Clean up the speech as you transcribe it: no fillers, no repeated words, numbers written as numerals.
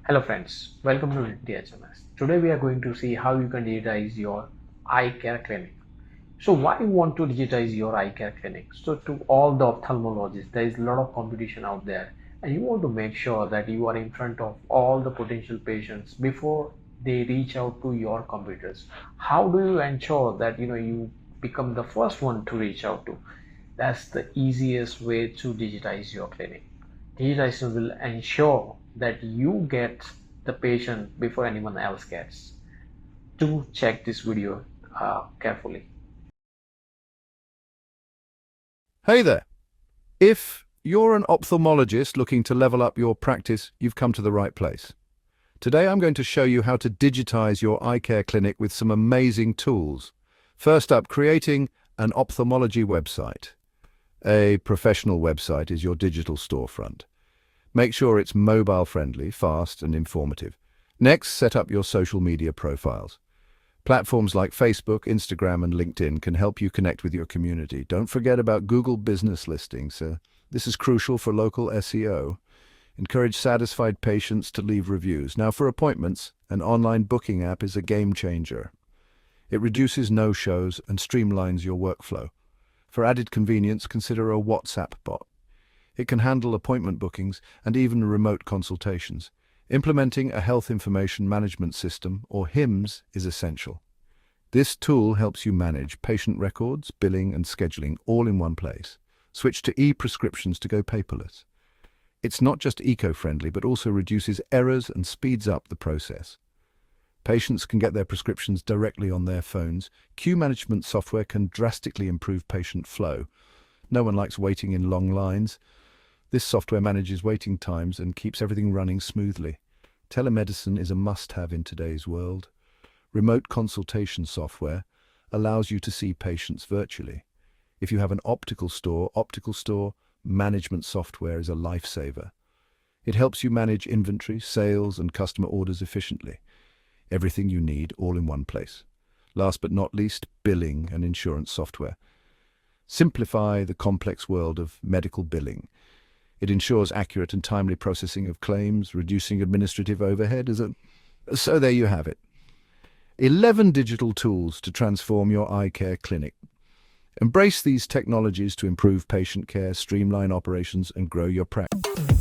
Hello friends, welcome to NiftyHMS. Today we are going to see how you can digitize your eye care clinic. So why you want to digitize your eye care clinic? So to all the ophthalmologists, there is a lot of competition out there and you want to make sure that you are in front of all the potential patients before they reach out to your competitors. How do you ensure that you become the first one to reach out to? That's the easiest way to digitize your clinic. Digitization will ensure that you get the patient before anyone else gets. Do check this video carefully. Hey there. If you're an ophthalmologist looking to level up your practice, you've come to the right place. Today I'm going to show you how to digitize your eye care clinic with some amazing tools. First up, creating an ophthalmology website. A professional website is your digital storefront. Make sure it's mobile-friendly, fast, and informative. Next, set up your social media profiles. Platforms like Facebook, Instagram, and LinkedIn can help you connect with your community. Don't forget about Google Business Listings. This is crucial for local SEO. Encourage satisfied patients to leave reviews. Now, for appointments, an online booking app is a game changer. It reduces no-shows and streamlines your workflow. For added convenience, consider a WhatsApp bot. It can handle appointment bookings and even remote consultations. Implementing a health information management system, or HIMS, is essential. This tool helps you manage patient records, billing, and scheduling all in one place. Switch to e-prescriptions to go paperless. It's not just eco-friendly, but also reduces errors and speeds up the process. Patients can get their prescriptions directly on their phones. Queue management software can drastically improve patient flow. No one likes waiting in long lines. This software manages waiting times and keeps everything running smoothly. Telemedicine is a must-have in today's world. Remote consultation software allows you to see patients virtually. If you have an optical store management software is a lifesaver. It helps you manage inventory, sales, and customer orders efficiently. Everything you need all in one place. Last but not least, billing and insurance software. Simplify the complex world of medical billing. It ensures accurate and timely processing of claims, reducing administrative overhead. So there you have it. 11 digital tools to transform your eye care clinic. Embrace these technologies to improve patient care, streamline operations, and grow your practice.